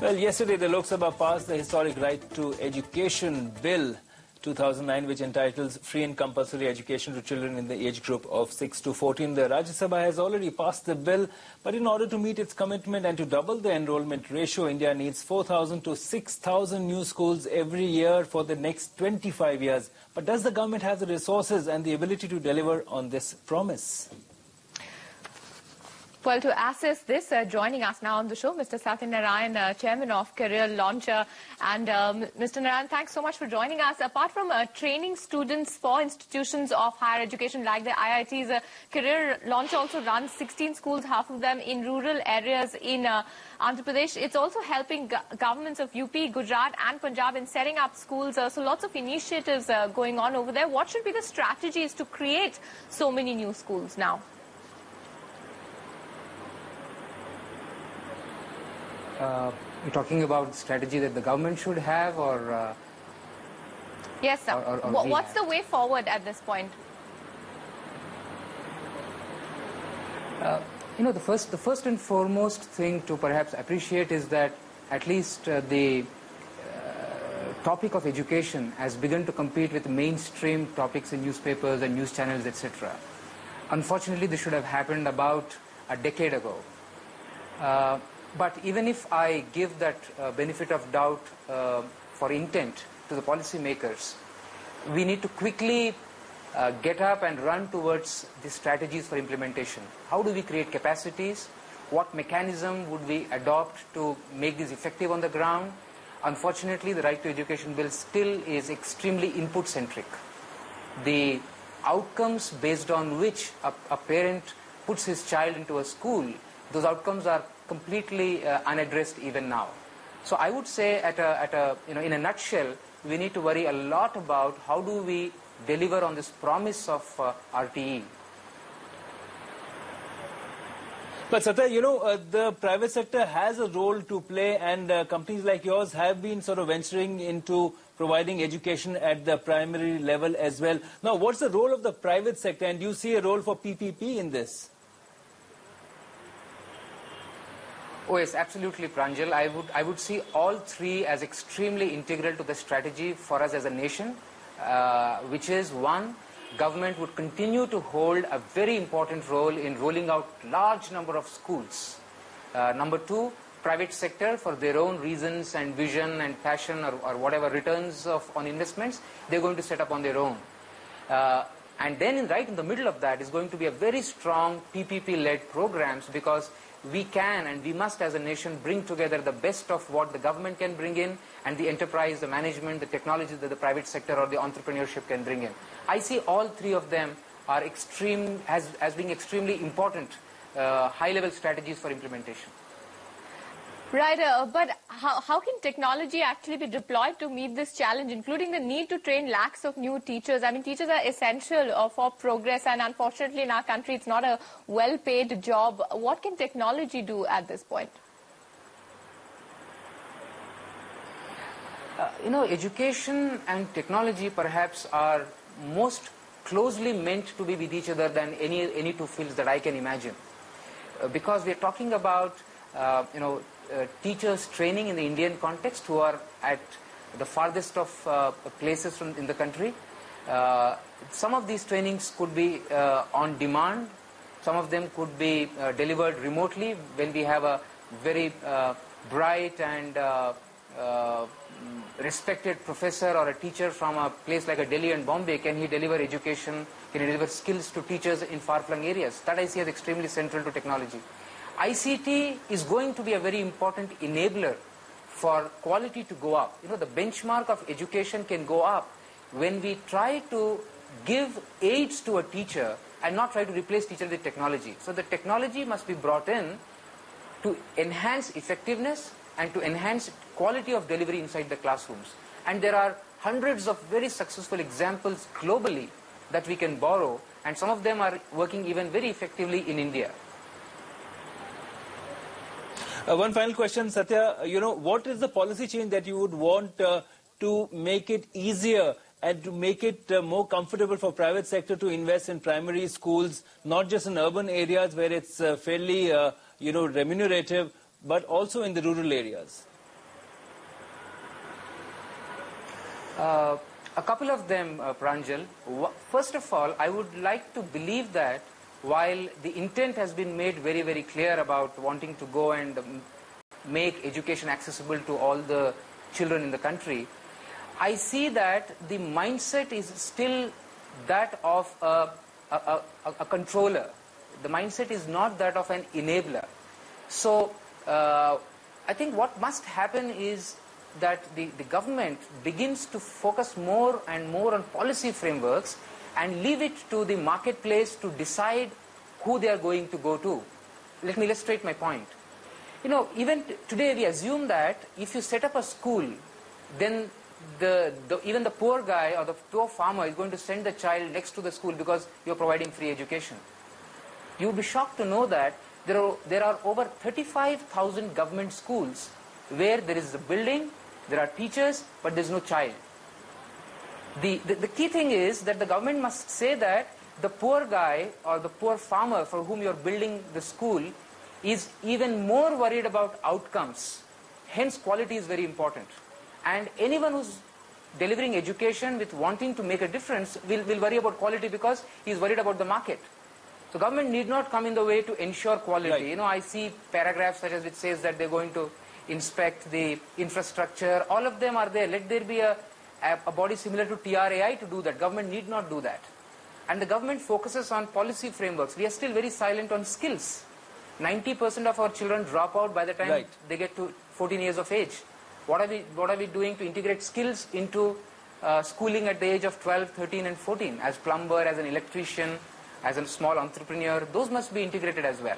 Well, yesterday the Lok Sabha passed the historic Right to Education Bill 2009, which entitles free and compulsory education to children in the age group of 6 to 14. The Rajya Sabha has already passed the bill, but in order to meet its commitment and to double the enrollment ratio, India needs 4,000 to 6,000 new schools every year for the next 25 years. But does the government have the resources and the ability to deliver on this promise? Well, to assess this, joining us now on the show, Mr. Satya Narayanan, Chairman of Career Launcher. And Mr. Narayanan, thanks so much for joining us. Apart from training students for institutions of higher education like the IITs, Career Launcher also runs 16 schools, half of them in rural areas in Andhra Pradesh. It's also helping governments of UP, Gujarat and Punjab in setting up schools. So lots of initiatives going on over there. What should be the strategies to create so many new schools now? You're talking about strategy that the government should have, or yes, sir. Or what's the way forward at this point? The first and foremost thing to perhaps appreciate is that at least the topic of education has begun to compete with mainstream topics in newspapers and news channels, etc. Unfortunately, this should have happened about a decade ago. But even if I give that benefit of doubt for intent to the policymakers, we need to quickly get up and run towards the strategies for implementation. How do we create capacities? What mechanism would we adopt to make this effective on the ground? Unfortunately, the Right to Education Bill still is extremely input-centric. The outcomes based on which a parent puts his child into a school, those outcomes are completely unaddressed even now. So I would say in a nutshell, we need to worry a lot about how do we deliver on this promise of RTE. But Satya, the private sector has a role to play, and companies like yours have been sort of venturing into providing education at the primary level as well. Now, what's the role of the private sector, and do you see a role for PPP in this? Oh yes, absolutely, Pranjal. I would see all three as extremely integral to the strategy for us as a nation, which is one, government would continue to hold a very important role in rolling out large number of schools. Number two, private sector, for their own reasons and vision and passion or whatever returns on investments, they're going to set up on their own. And then right in the middle of that is going to be a very strong PPP-led programs, because we can and we must as a nation bring together the best of what the government can bring in and the enterprise, the management, the technology that the private sector or the entrepreneurship can bring in. I see all three of them are as being extremely important high-level strategies for implementation. Right, but how can technology actually be deployed to meet this challenge, including the need to train lakhs of new teachers? I mean, teachers are essential for progress, and unfortunately in our country it's not a well-paid job. What can technology do at this point? Education and technology perhaps are most closely meant to be with each other than any two fields that I can imagine. Because we are talking about, teachers training in the Indian context who are at the farthest of places in the country. Some of these trainings could be on demand. Some of them could be delivered remotely. When we have a very bright and respected professor or a teacher from a place like Delhi and Bombay, can he deliver education, can he deliver skills to teachers in far-flung areas? That I see as extremely central to technology. ICT is going to be a very important enabler for quality to go up. The benchmark of education can go up when we try to give aids to a teacher and not try to replace teacher with technology. So the technology must be brought in to enhance effectiveness and to enhance quality of delivery inside the classrooms. And there are hundreds of very successful examples globally that we can borrow, and some of them are working even very effectively in India. One final question, Satya. What is the policy change that you would want to make it easier and to make it more comfortable for private sector to invest in primary schools, not just in urban areas where it's fairly, remunerative, but also in the rural areas? A couple of them, Pranjal. First of all, I would like to believe that while the intent has been made very, very clear about wanting to go and make education accessible to all the children in the country, I see that the mindset is still that of a controller. The mindset is not that of an enabler. So I think what must happen is that the government begins to focus more and more on policy frameworks and leave it to the marketplace to decide who they are going to go to. Let me illustrate my point. You know, even today we assume that if you set up a school, then even the poor guy or the poor farmer is going to send the child next to the school because you're providing free education. You would be shocked to know that there are over 35,000 government schools where there is a building, there are teachers, but there's no child. The key thing is that the government must say that the poor guy or the poor farmer for whom you're building the school is even more worried about outcomes. Hence, quality is very important. And anyone who's delivering education with wanting to make a difference will worry about quality because he's worried about the market. So government need not come in the way to ensure quality. Right. You know, I see paragraphs such as which says that they're going to inspect the infrastructure. All of them are there. Let there be a body similar to TRAI to do that. Government need not do that. And the government focuses on policy frameworks. We are still very silent on skills. 90% of our children drop out by the time they get to 14 years of age. What are we doing to integrate skills into schooling at the age of 12, 13 and 14? As plumber, as an electrician, as a small entrepreneur, those must be integrated as well.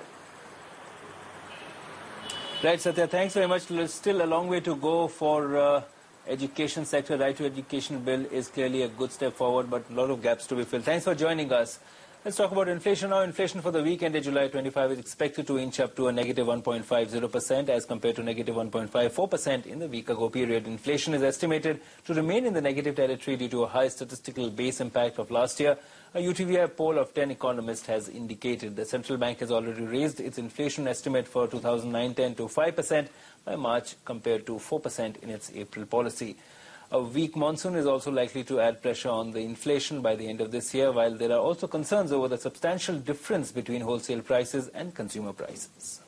Right, Satya, thanks very much. There's still a long way to go for education sector. Right to Education Bill is clearly a good step forward, but a lot of gaps to be filled. Thanks for joining us. Let's talk about inflation now. Inflation for the week ended July 25 is expected to inch up to a negative 1.50% as compared to negative 1.54% in the week ago period. Inflation is estimated to remain in the negative territory due to a high statistical base impact of last year. A UTVI poll of 10 economists has indicated the central bank has already raised its inflation estimate for 2009-10 to 5% by March compared to 4% in its April policy. A weak monsoon is also likely to add pressure on the inflation by the end of this year, while there are also concerns over the substantial difference between wholesale prices and consumer prices.